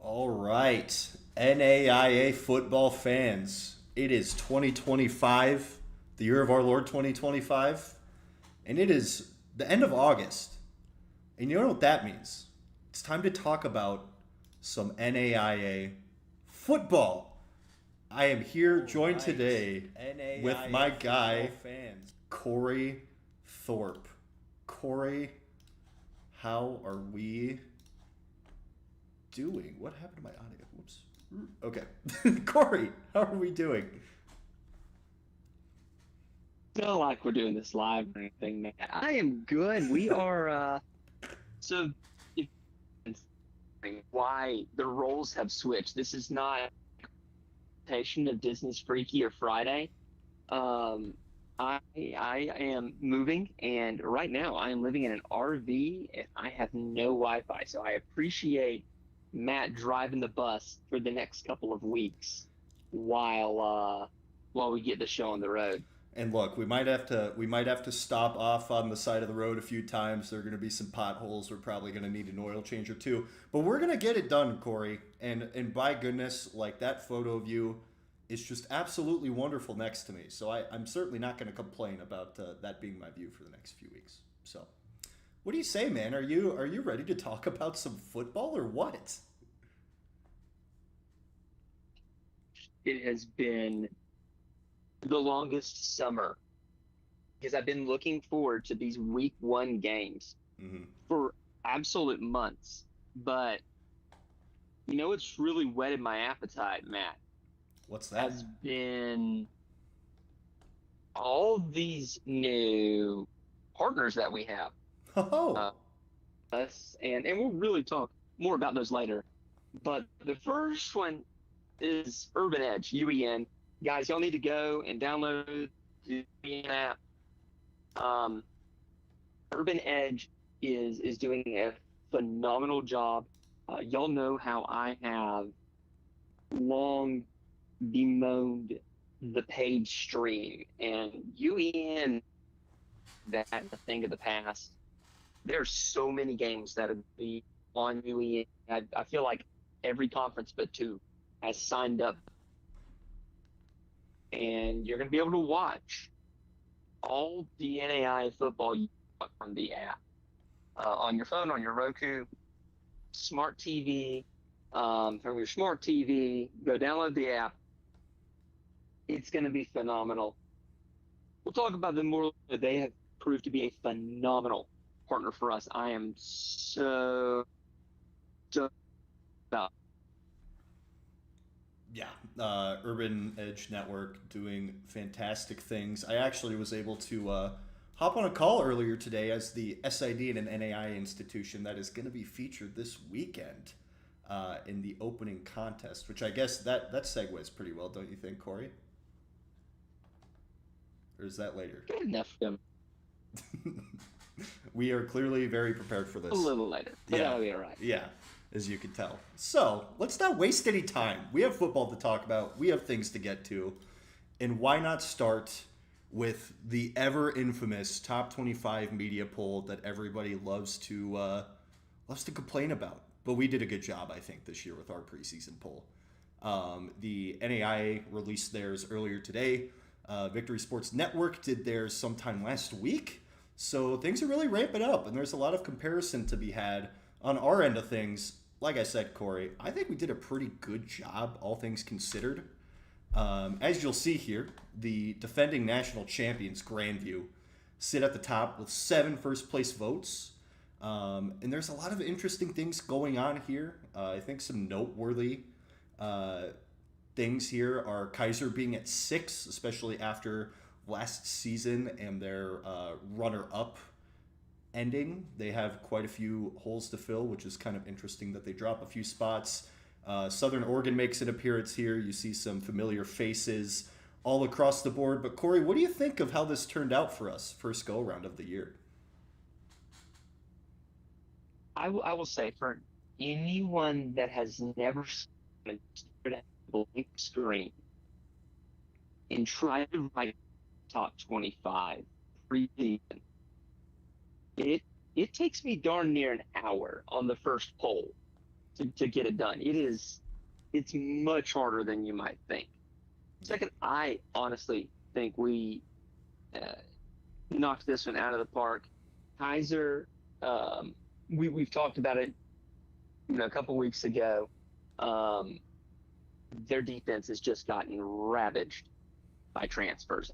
All right, NAIA football fans. It is 2025, the year of our Lord 2025, and it is the end of August. And you know what that means? It's time to talk about some NAIA football. I am here joined today with my guy, Corey Thorpe. Corey, how are we doing? What happened to my audio? Whoops. Okay. Corey, how are we doing? Feel like we're doing this live or anything, man. I am good. We are so if why the roles have switched. This is not a presentation of Disney's Freaky or Friday. Um I am moving, and right now I am living in an RV and I have no Wi-Fi. So I appreciate Matt driving the bus for the next couple of weeks while we get the show on the road. And look, we might have to stop off on the side of the road a few times. There are going to be some potholes. We're probably going to need an oil change or two, but we're going to get it done, Corey. And by goodness, like that photo of you is just absolutely wonderful next to me. So I'm certainly not going to complain about that being my view for the next few weeks. So, what do you say, man? Are you ready to talk about some football or what? It has been the longest summer because I've been looking forward to these week one games Hmm. for absolute months. But you know what's really whetted my appetite, Matt, What's has that? been all these new partners that we have. Oh, Uh, and we'll really talk more about those later. But the first one is Urban Edge, UEN. Guys, y'all need to go and download the UEN app. Um, Urban Edge is doing a phenomenal job. Y'all know how I have long bemoaned the paid stream, and UEN, that a thing of the past. There's so many games that would be on UEN. I feel like every conference but two has signed up, and you're going to be able to watch all the NAI football from the app, on your phone, on your Roku, smart TV. From your smart TV, go download the app. It's going to be phenomenal. We'll talk about them more. They have proved to be a phenomenal partner for us. I am so about. yeah. Urban Edge Network doing fantastic things. I actually was able to hop on a call earlier today as the SID in an NAI institution that is going to be featured this weekend in the opening contest, which I guess that segues pretty well, don't you think, Corey? Or is that later? Good enough for them. We are clearly very prepared for A this. little later, but Yeah, that'll be all right. yeah, as you can tell. So let's not waste any time. We have football to talk about. We have things to get to, and why not start with the ever infamous top 25 media poll that everybody loves to complain about. But we did a good job, I think, this year with our preseason poll. The NAIA released theirs earlier today. Victory Sports Network did theirs sometime last week. So things are really ramping up, and there's a lot of comparison to be had on our end of things. Like I said, Corey, I think we did a pretty good job, all things considered. As you'll see here, the defending national champions, Grandview, sit at the top with 7 first place votes. And there's a lot of interesting things going on here. I think some noteworthy uh, things here are Kaiser being at 6, especially after last season and their runner-up ending. They have quite a few holes to fill, which is kind of interesting that they drop a few spots. Southern Oregon makes an appearance here. You see some familiar faces all across the board. But Corey, what do you think of how this turned out for us first go around of the year? I will say, for anyone that has never stared at a blank screen and tried to write top 25 preseason, it it takes me darn near an hour on the first poll to get it done. It's much harder than you might think. Second, I honestly think we knocked this one out of the park. Kaiser, we've talked about it, a couple weeks ago. Their defense has just gotten ravaged by transfers.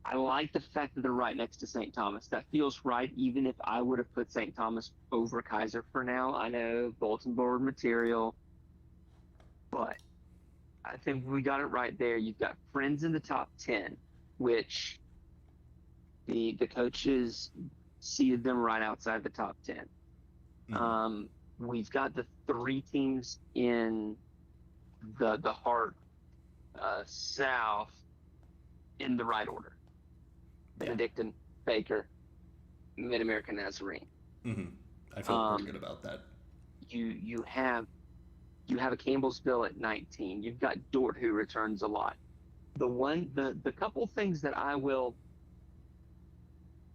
I like the fact that they're right next to St. Thomas. That feels right, even if I would have put St. Thomas over Kaiser for now. I know bulletin board material, but I think we got it right there. You've got Friends in the top 10, which the coaches seeded them right outside the top 10. Mm-hmm. We've got the 3 teams in the Heart South in the right order. Benedictine, Baker, Mid-American Nazarene. Mm-hmm. I feel pretty good about that. You have a Campbellsville at 19. You've got Dort, who returns a lot. The couple things that I will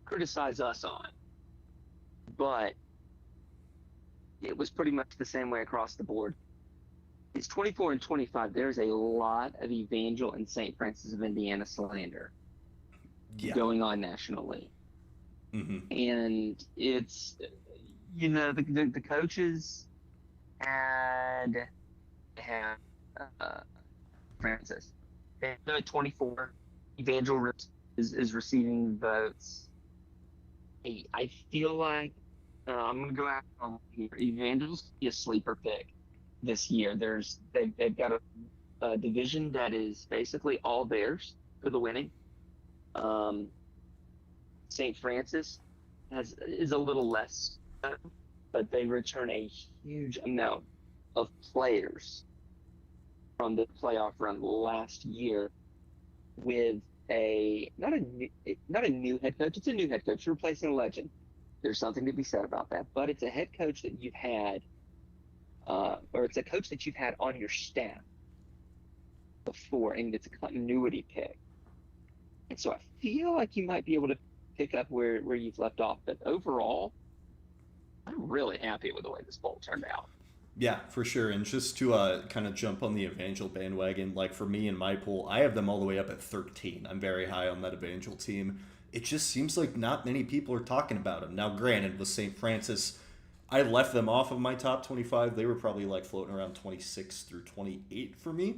criticize us on, but it was pretty much the same way across the board. It's 24 and 25. There's a lot of Evangel and St. Francis of Indiana slander going on nationally. Mm-hmm. And it's, the coaches had Francis. They're at 24. Evangel is receiving votes. I feel like I'm going to go out on here. Evangel's a sleeper pick this year. They've got a division that is basically all theirs for the winning. St. Francis is a little less, but they return a huge amount of players from the playoff run last year with not a new head coach. It's a new head coach. You're replacing a legend. There's something to be said about that, but it's a head coach that you've had, or it's a coach that you've had on your staff before, and it's a continuity pick. And so I feel like you might be able to pick up where you've left off. But overall, I'm really happy with the way this bowl turned out. Yeah, for sure. And just to kind of jump on the Evangel bandwagon, like for me in my pool, I have them all the way up at 13. I'm very high on that Evangel team. It just seems like not many people are talking about them. Now, granted, with St. Francis, I left them off of my top 25. They were probably like floating around 26 through 28 for me.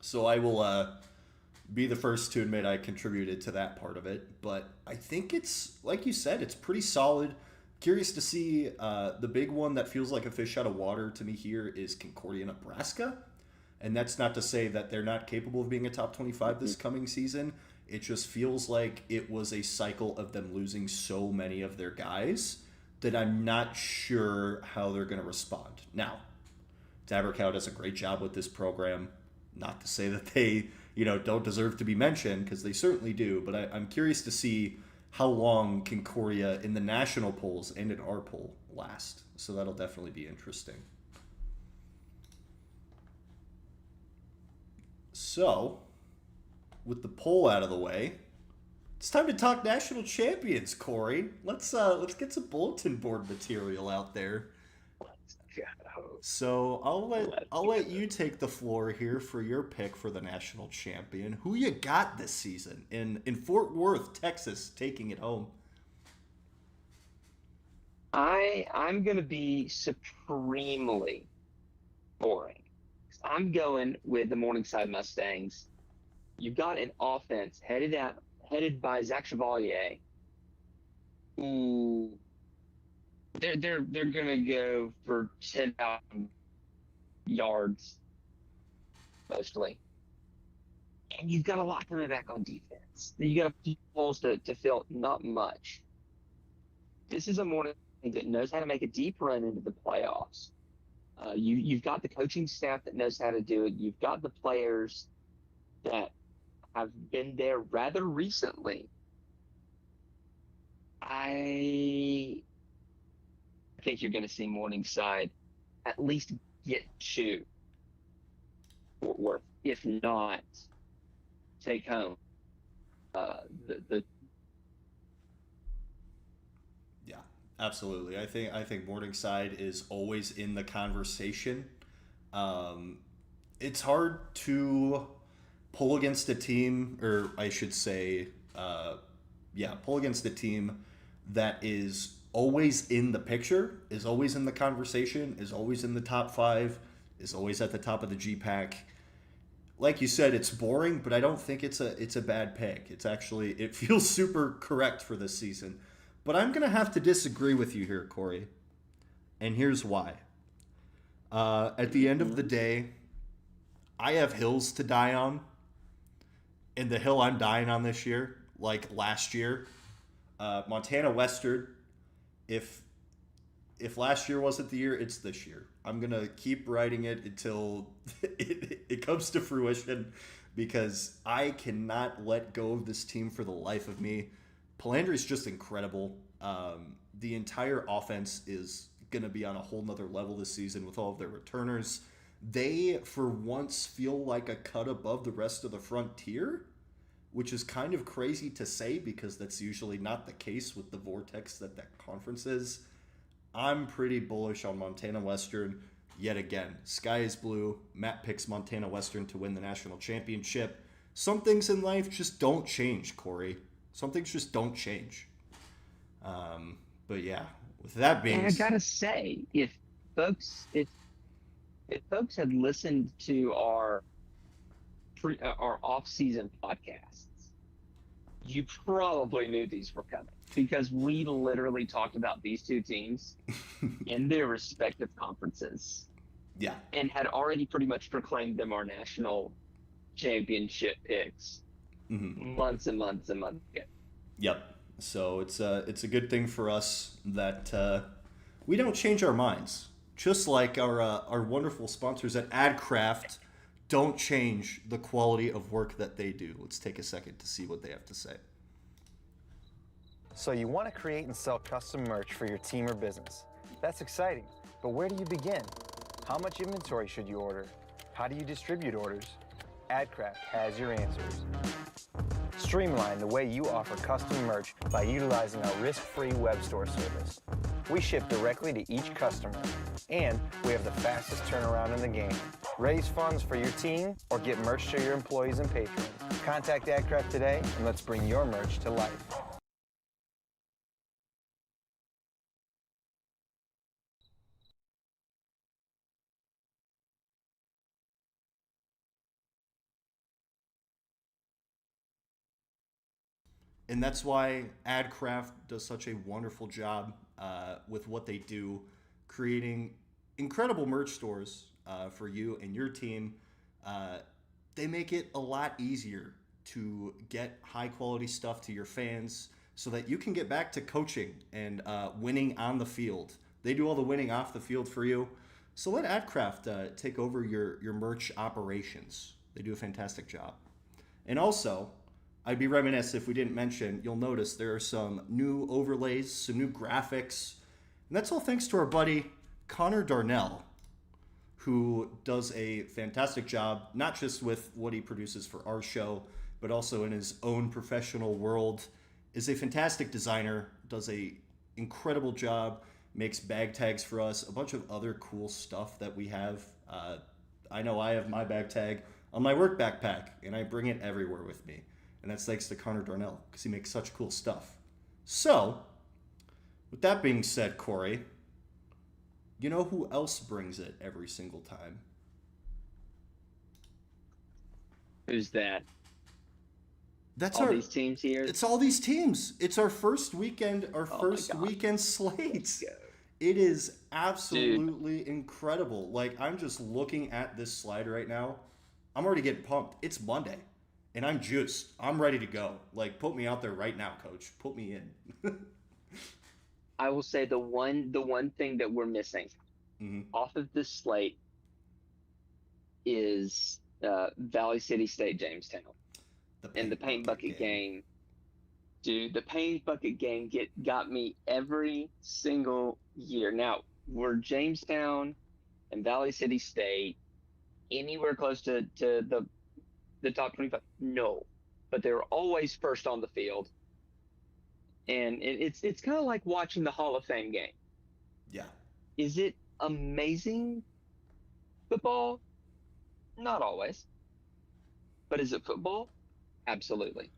So I will be the first to admit I contributed to that part of it. But I think it's, like you said, it's pretty solid. Curious to see the big one that feels like a fish out of water to me here is Concordia, Nebraska. And that's not to say that they're not capable of being a top 25 this coming season. It just feels like it was a cycle of them losing so many of their guys that I'm not sure how they're going to respond. Now, Dabercow does a great job with this program. Not to say that they, don't deserve to be mentioned, because they certainly do. But I'm curious to see how long Concordia in the national polls and in our poll last. So that'll definitely be interesting. So, with the poll out of the way, it's time to talk national champions, Cory. Let's get some bulletin board material out there. So I'll let you take the floor here for your pick for the national champion. Who you got this season in Fort Worth, Texas, taking it home? I'm gonna be supremely boring. I'm going with the Morningside Mustangs. You've got an offense headed by Zach Chevalier, who they're gonna go for 10,000 yards mostly, and you've got a lot coming back on defense. You got a few holes to fill, not much. This is a morning that knows how to make a deep run into the playoffs. You've got the coaching staff that knows how to do it. You've got the players that have been there rather recently. I think you're going to see Morningside at least get to Fort Worth, if not take home the Yeah, Absolutely. I think Morningside is always in the conversation. Um, it's hard to pull against a team, or I should say, pull against a team that is always in the picture, is always in the conversation, is always in the top five, is always at the top of the G Pack. Like you said, it's boring, but I don't think it's a bad pick. It's actually it feels super correct for this season. But I'm gonna have to disagree with you here, Corey, and here's why. At the end of the day, I have hills to die on, and the hill I'm dying on this year, like last year, Montana Western. If if last year wasn't the year, it's this year. I'm gonna keep writing it until it comes to fruition, because I cannot let go of this team for the life of me. Palandri's just incredible. The entire offense is gonna be on a whole nother level this season with all of their returners. They, for once, feel like a cut above the rest of the frontier, which is kind of crazy to say because that's usually not the case with the vortex that conference is. I'm pretty bullish on Montana Western yet again. Sky is blue. Matt picks Montana Western to win the national championship. Some things in life just don't change, Corey. Some things just don't change. But yeah, with that being And I gotta say, folks, if if folks had listened to our off-season podcasts, you probably knew these were coming because we literally talked about these two teams in their respective conferences yeah, and had already pretty much proclaimed them our national championship picks months and months and months ago. yep. So it's a good thing for us that we don't change our minds. Just like our wonderful sponsors at AdCraft don't change the quality of work that they do. Let's take a second to see what they have to say. So you want to create and sell custom merch for your team or business. That's exciting, but where do you begin? How much inventory should you order? How do you distribute orders? AdCraft has your answers. Streamline the way you offer custom merch by utilizing our risk-free web store service. We ship directly to each customer, and we have the fastest turnaround in the game. Raise funds for your team or get merch to your employees and patrons. Contact AdCraft today and let's bring your merch to life. And that's why AdCraft does such a wonderful job with what they do, creating incredible merch stores for you and your team. Uh, they make it a lot easier to get high quality stuff to your fans so that you can get back to coaching and winning on the field. They do all the winning off the field for you. So let AdCraft take over your merch operations. They do a fantastic job. And also, I'd be remiss if we didn't mention, you'll notice there are some new overlays, some new graphics. And that's all thanks to our buddy Connor Darnell, who does a fantastic job, not just with what he produces for our show, but also in his own professional world. Is a fantastic designer, does a incredible job, makes bag tags for us, a bunch of other cool stuff that we have. I know I have my bag tag on my work backpack, and I bring it everywhere with me. And that's thanks to Connor Darnell, because he makes such cool stuff. So, with that being said, Corey, you know who else brings it every single time? Who's that? That's All these teams here. It's all these teams. It's our first weekend, weekend slate. It is absolutely incredible. Like, I'm just looking at this slide right now. I'm already getting pumped. It's Monday, and I'm juiced. I'm ready to go. Like, put me out there right now, coach. Put me in. I will say the one thing that we're missing off of this slate is Valley City State Jamestown. And the paint bucket game. Dude, the paint bucket game got me every single year. Now, were Jamestown and Valley City State anywhere close to the top 25? No. But they were always first on the field. And it's kind of like watching the Hall of Fame game. Yeah. Is it amazing football? Not always. But is it football? Absolutely.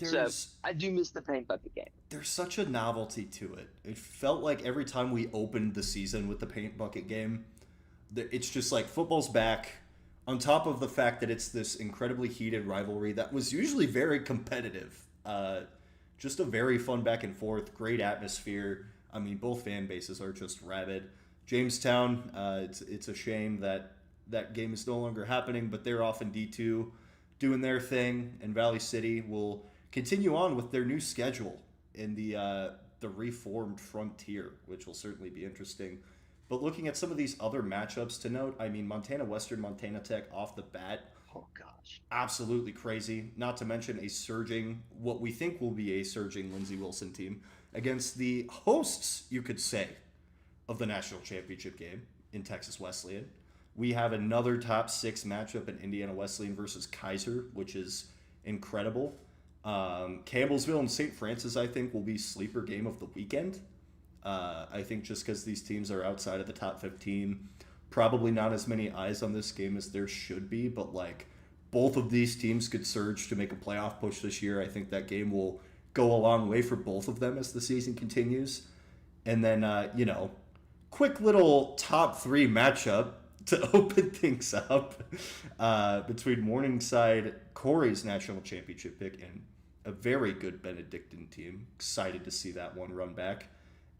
So There's I do miss the paint bucket game. there's such a novelty to it. It felt like every time we opened the season with the paint bucket game, it's just like football's back. On top of the fact that it's this incredibly heated rivalry that was usually very competitive, just a very fun back and forth, great atmosphere. I mean, both fan bases are just rabid. Jamestown, it's a shame that that game is no longer happening, but they're off in D2 doing their thing, and Valley City will continue on with their new schedule in the reformed Frontier, which will certainly be interesting. But looking at some of these other matchups to note, I mean, Montana Western, Montana Tech off the bat, Oh gosh. absolutely crazy. Not to mention a surging, what we think will be a surging Lindsey Wilson team against the hosts, you could say, of the national championship game in Texas Wesleyan. We have another top 6 matchup in Indiana Wesleyan versus Kaiser, which is incredible. Campbellsville and St. Francis, I think, will be sleeper game of the weekend. I think just because these teams are outside of the top 15, probably not as many eyes on this game as there should be, but like both of these teams could surge to make a playoff push this year. I think that game will go a long way for both of them as the season continues. And then, quick little top 3 matchup to open things up between Morningside, Cory's national championship pick, and a very good Benedictine team. Excited to see that one run back.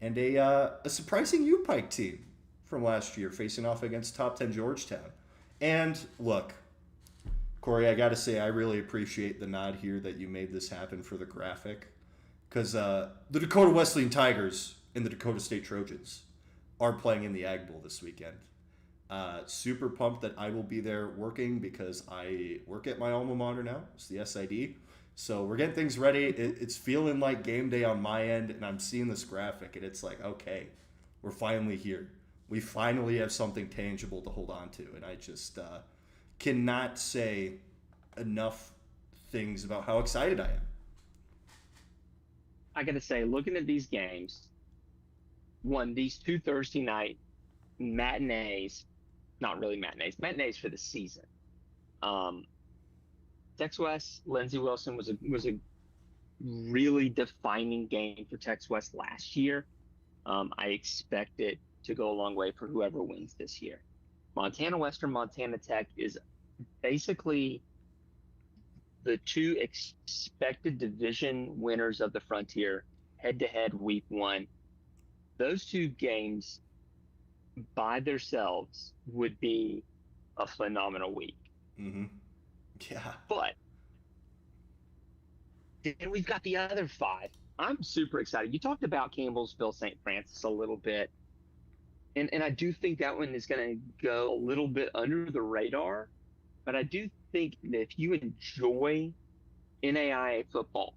And a surprising U-Pike team from last year facing off against top 10 Georgetown. And look, Cory, I got to say, I really appreciate the nod here that you made this happen for the graphic. Because the Dakota Wesleyan Tigers and the Dakota State Trojans are playing in the Ag Bowl this weekend. Super pumped that I will be there working because I work at my alma mater now. It's the SID. So we're getting things ready. It's feeling like game day on my end, and I'm seeing this graphic, and it's like, okay, we're finally here. We finally have something tangible to hold on to, and I just cannot say enough things about how excited I am. I got to say, looking at these games, these 2 Thursday night matinees, not really matinees for the season. Tex West, Lindsey Wilson was a really defining game for Tex West last year. I expect it to go a long way for whoever wins this year. Montana Western, Montana Tech is basically the 2 expected division winners of the Frontier head-to-head week 1. Those 2 games by themselves would be a phenomenal week. Mm-hmm. Yeah. But then we've got the other 5. I'm super excited. You talked about Campbellsville, St. Francis a little bit. And I do think that one is going to go a little bit under the radar. But I do think that if you enjoy NAIA football,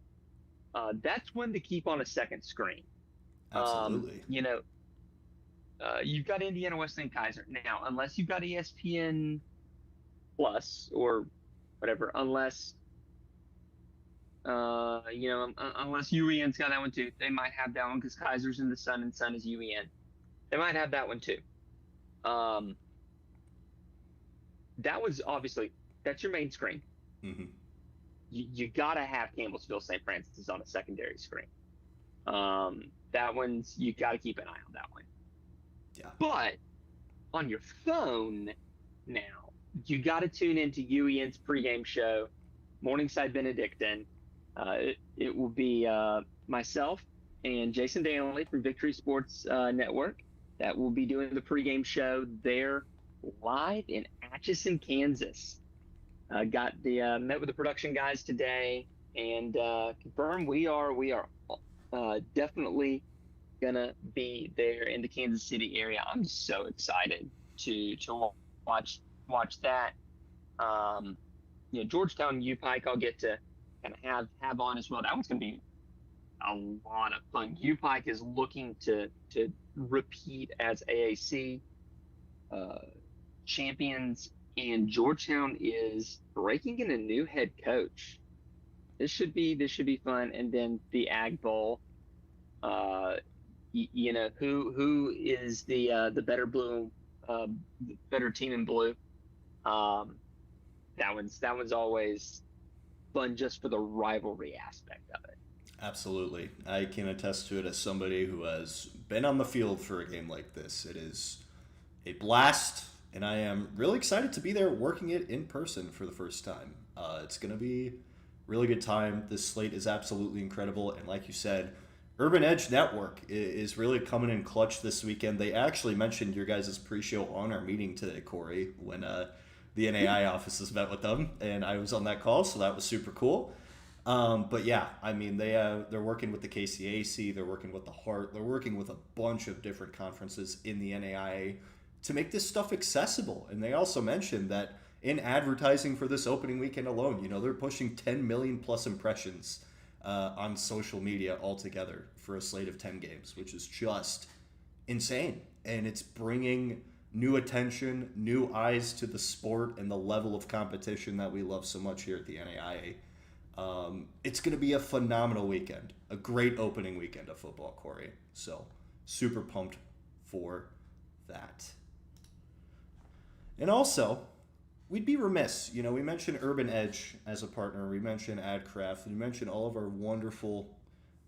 that's one to keep on a second screen. Absolutely. You've got Indiana Wesleyan Kaiser. Now, unless you've got ESPN Plus or whatever, unless UEN's got that one too. They might have that one because Kaiser's in the Sun and Sun is UEN. They might have that one too. That was obviously, that's your main screen. Mm-hmm. You got to have Campbellsville St. Francis on a secondary screen. That one's, you got to keep an eye on that one. Yeah. But on your phone now, you got to tune into UEN's pregame show, Morningside Benedictine. It will be myself and Jason Danley from Victory Sports Network that will be doing the pregame show there live in Atchison, Kansas. Met with the production guys today and confirmed we are definitely gonna be there in the Kansas City area. I'm so excited to watch that. Georgetown U-Pike I'll get to kind of have on as well. That one's gonna be a lot of fun. U-Pike is looking to repeat as AAC champions, and Georgetown is breaking in a new head coach. This should be fun. And then the Ag Bowl. Uh, who is the uh, better team in blue. Um, that one's always fun just for the rivalry aspect of it. Absolutely. I can attest to it as somebody who has been on the field for a game like this. It is a blast, and I am really excited to be there working it in person for the first time. It's going to be a really good time. This slate is absolutely incredible, and like you said, Urban Edge Network is really coming in clutch this weekend. They actually mentioned your guys' pre-show on our meeting today, Corey, when the NAI offices met with them, and I was on that call, so that was super cool. But yeah, I mean they're working with the KCAC, they're working with the Heart, they're working with a bunch of different conferences in the NAIA to make this stuff accessible. And they also mentioned that in advertising for this opening weekend alone, they're pushing 10 million plus impressions on social media altogether for a slate of 10 games, which is just insane. And it's bringing new attention, new eyes to the sport and the level of competition that we love so much here at the NAIA. It's going to be a phenomenal weekend, a great opening weekend of football, Corey. So super pumped for that. And also, we'd be remiss. We mentioned Urban Edge as a partner. We mentioned AdCraft. We mentioned all of our wonderful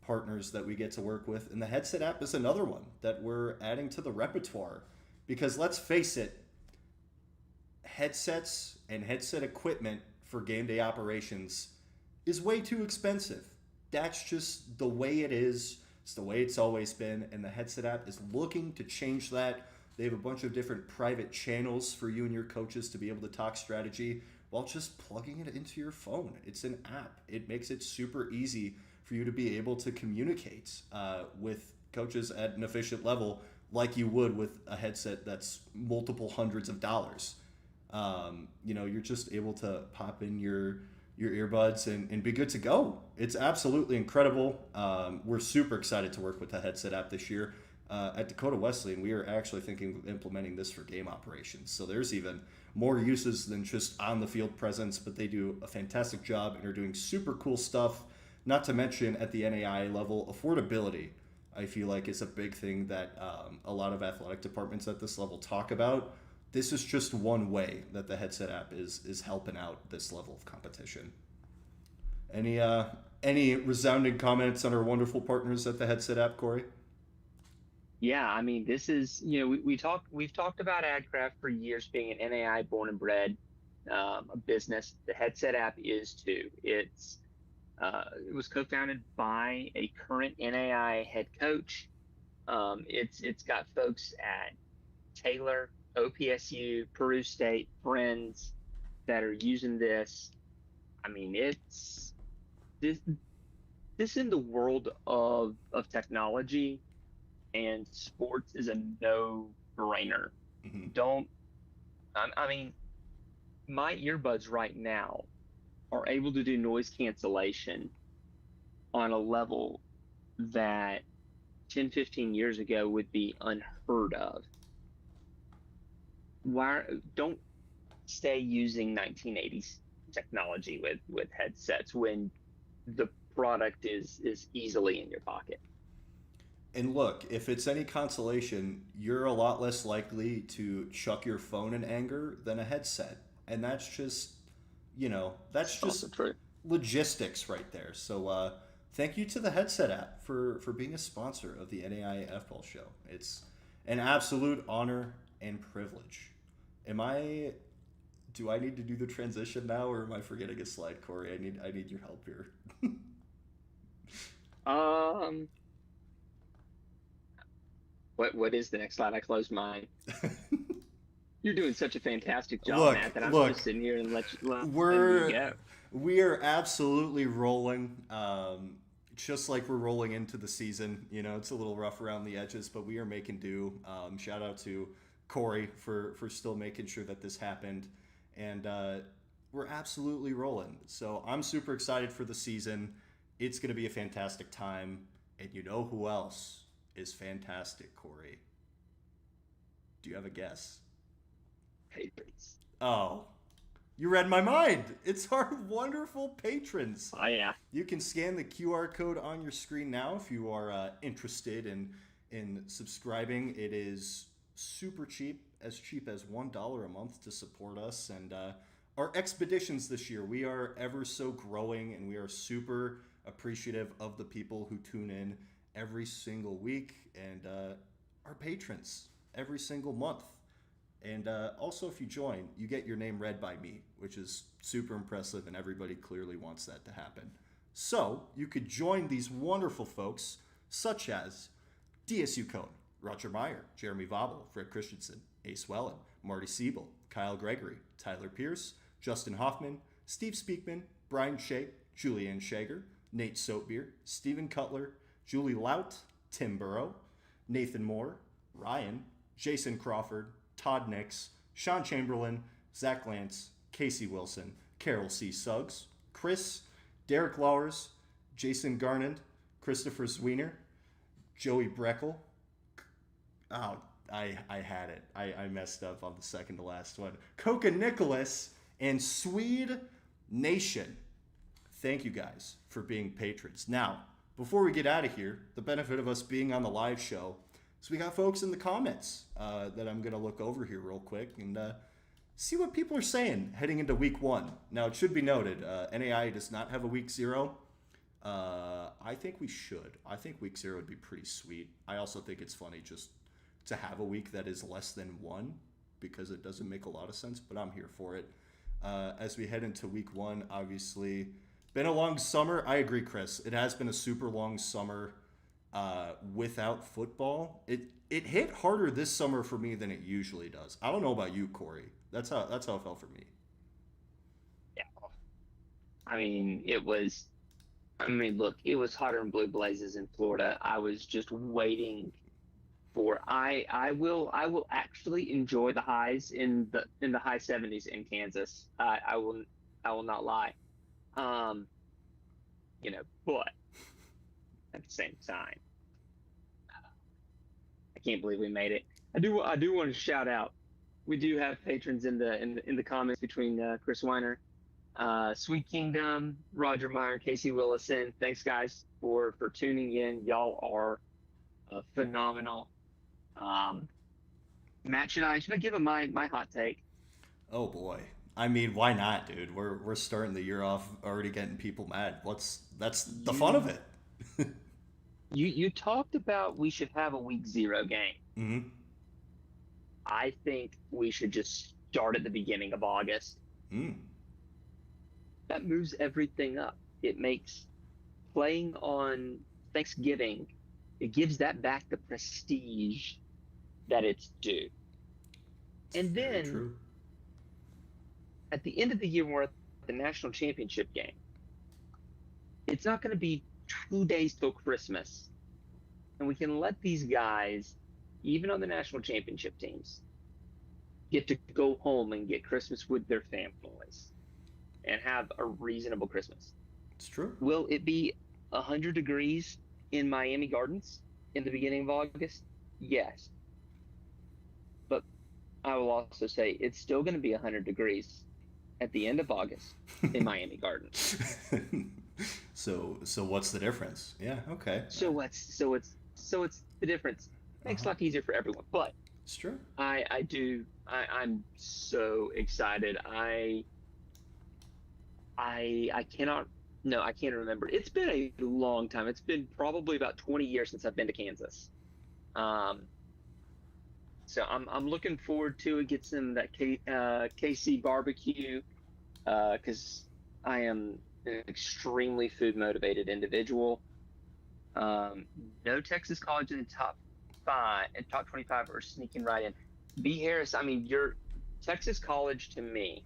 partners that we get to work with. And the headset app is another one that we're adding to the repertoire. Because let's face it, headsets and headset equipment for game day operations is way too expensive. That's just the way it is. It's the way it's always been. And the headset app is looking to change that. They have a bunch of different private channels for you and your coaches to be able to talk strategy while just plugging it into your phone. It's an app. It makes it super easy for you to be able to communicate with coaches at an efficient level like you would with a headset that's multiple hundreds of dollars. You're just able to pop in your earbuds and be good to go. It's absolutely incredible. We're super excited to work with the headset app this year. At Dakota Wesleyan, we are actually thinking of implementing this for game operations. So there's even more uses than just on the field presence, but they do a fantastic job and are doing super cool stuff. Not to mention at the NAI level, affordability, I feel like is a big thing that a lot of athletic departments at this level talk about. This is just one way that the headset app is helping out this level of competition. Any resounding comments on our wonderful partners at the headset app, Corey? Yeah, I mean, this is, we've talked about AdCraft for years being an NAI born and bred a business. The headset app is too. It was co-founded by a current NAI head coach. It's got folks at Taylor, OPSU, Peru State, friends that are using this. I mean, it's this in the world of technology and sports is a no-brainer. Mm-hmm. I mean, my earbuds right now are able to do noise cancellation on a level that 10, 15 years ago would be unheard of. Don't stay using 1980s technology with headsets when the product is easily in your pocket. And look, if it's any consolation, you're a lot less likely to chuck your phone in anger than a headset. And that's just, that's just logistics right there. So thank you to the headset app for being a sponsor of the NAIA F-Ball show. It's an absolute honor and privilege. Do I need to do the transition now, or am I forgetting a slide, Corey? I need your help here. What is the next slide? I closed mine. You're doing such a fantastic job, Matt, that I'm just sitting here and let you go. We are absolutely rolling, just like we're rolling into the season. It's a little rough around the edges, but we are making do. Shout out to Corey for still making sure that this happened. And we're absolutely rolling. So I'm super excited for the season. It's going to be a fantastic time. And you know who else is fantastic, Corey? Do you have a guess? Patriots. Oh, You read my mind. It's our wonderful patrons. Oh, yeah. You can scan the QR code on your screen now if you are interested in subscribing. It is super cheap as $1 a month to support us. And our expeditions this year, we are ever so growing, and we are super appreciative of the people who tune in every single week, and our patrons every single month. And also, if you join, you get your name read by me, which is super impressive, and everybody clearly wants that to happen. So you could join these wonderful folks, such as DSU Cone, Roger Meyer, Jeremy Vobble, Fred Christensen, Ace Wellen, Marty Siebel, Kyle Gregory, Tyler Pierce, Justin Hoffman, Steve Speakman, Brian Shea, Julianne Shager, Nate Soapbeer, Stephen Cutler, Julie Lout, Tim Burrow, Nathan Moore, Ryan, Jason Crawford, Todd Nix, Sean Chamberlain, Zach Lance, Casey Wilson, Carol C. Suggs, Chris, Derek Lowers, Jason Garland, Christopher Zwiener, Joey Breckel. Oh, I had it. I messed up on the second to last one. Coca Nicholas and Swede Nation. Thank you guys for being patrons. Now, before we get out of here, the benefit of us being on the live show, so we got folks in the comments that I'm going to look over here real quick and see what people are saying heading into week 1. Now, it should be noted, NAIA does not have a week 0. I think we should. I think week 0 would be pretty sweet. I also think it's funny just to have a week that is less than 1 because it doesn't make a lot of sense, but I'm here for it. As we head into week 1, obviously, been a long summer. I agree, Chris. It has been a super long summer. Without football, it hit harder this summer for me than it usually does. I don't know about you, Corey. That's how it felt for me. Yeah. I mean, look, it was hotter than blue blazes in Florida. I was just waiting for I will actually enjoy the highs in the high 70s in Kansas. I will not lie. But at the same time, I can't believe we made it. I do want to shout out. We do have patrons in the comments between Chris Weiner, Sweet Kingdom, Roger Meyer, Casey Willison. Thanks guys for tuning in. Y'all are phenomenal. Matt, should I give him my hot take? Oh boy. I mean, why not, dude? We're starting the year off already getting people mad. That's the fun of it. You talked about we should have a week 0 game. Mm-hmm. I think we should just start at the beginning of August. That moves everything up. It makes playing on Thanksgiving, it gives that back the prestige that it's due. And then true. At the end of the year, we're at the national championship game. It's not going to be 2 days till Christmas. And we can let these guys, even on the national championship teams, get to go home and get Christmas with their families and have a reasonable Christmas. It's true. Will it be 100 degrees in Miami Gardens in the beginning of August? Yes. But I will also say it's still going to be 100 degrees at the end of August in Miami Gardens. So what's the difference? Yeah, okay. So it's the difference. Makes it a lot easier for everyone. But it's true. I'm so excited. I can't remember. It's been a long time. It's been probably about 20 years since I've been to Kansas. So I'm looking forward to it. Get some of that KC barbecue, because I am an extremely food motivated individual. No Texas college in the top 25 are sneaking right in. B. Harris, I mean, your Texas college to me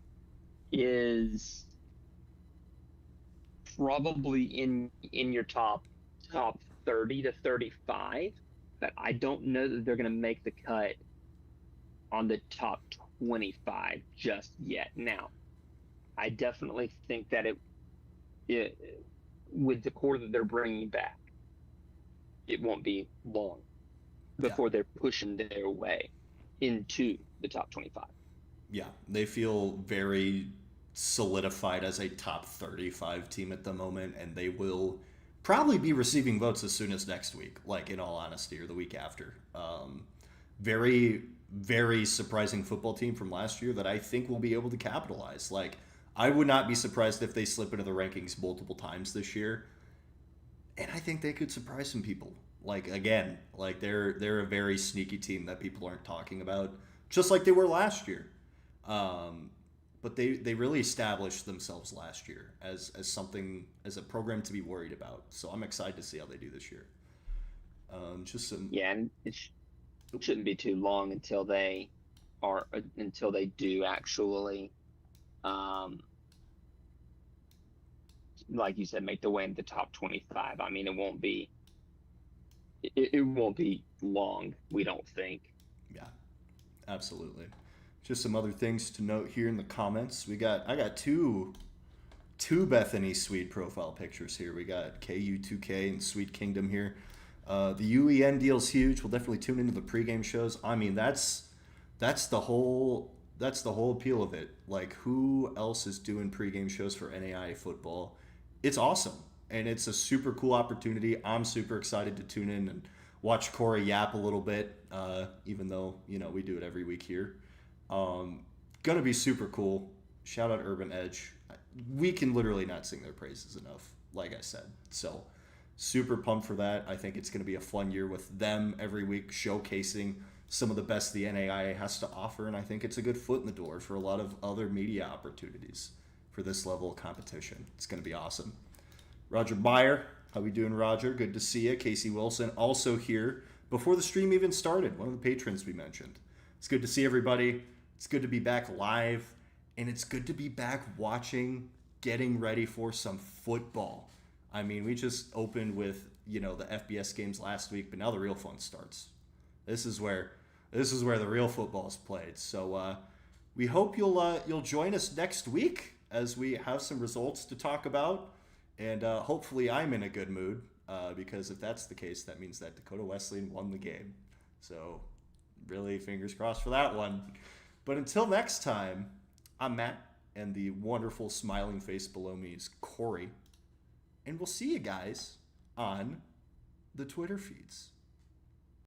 is probably in your top 30 to 35, but I don't know that they're going to make the cut on the top 25 just yet. Now, I definitely think that it with the core that they're bringing back, it won't be long before they're pushing their way into the top 25. Yeah, they feel very solidified as a top 35 team at the moment, and they will probably be receiving votes as soon as next week, like in all honesty, or the week after. Very, very surprising football team from last year that I think will be able to capitalize. Like, I would not be surprised if they slip into the rankings multiple times this year. And I think they could surprise some people. Like, again, like they're a very sneaky team that people aren't talking about, just like they were last year. But they really established themselves last year as something, as a program to be worried about. So I'm excited to see how they do this year. Just some Yeah, and it shouldn't be too long until they do actually, like you said, make the way in the top 25. I mean, it won't be long, we don't think. Yeah, absolutely. Just some other things to note here in the comments. I got two Bethany Sweet profile pictures here. We got KU2K and Sweet Kingdom here. The UEN deal's huge. We'll definitely tune into the pregame shows. I mean, that's the whole appeal of it. Like, who else is doing pregame shows for NAIA football? It's awesome, and it's a super cool opportunity. I'm super excited to tune in and watch Cory yap a little bit, even though, we do it every week here. Gonna be super cool. Shout out Urban Edge. We can literally not sing their praises enough, like I said. So super pumped for that. I think it's going to be a fun year with them every week showcasing some of the best the NAIA has to offer, and I think it's a good foot in the door for a lot of other media opportunities for this level of competition. It's going to be awesome. Roger Meyer, how we doing, Roger? Good to see you. Casey Wilson also here before the stream even started, one of the patrons we mentioned. It's good to see everybody. It's good to be back live, and it's good to be back watching, getting ready for some football. I mean, we just opened with, the FBS games last week, but now the real fun starts. This is where the real football is played. So we hope you'll join us next week as we have some results to talk about, and hopefully I'm in a good mood because if that's the case, that means that Dakota Wesleyan won the game. So really, fingers crossed for that one. But until next time, I'm Matt, and the wonderful smiling face below me is Cory. And we'll see you guys on the Twitter feeds.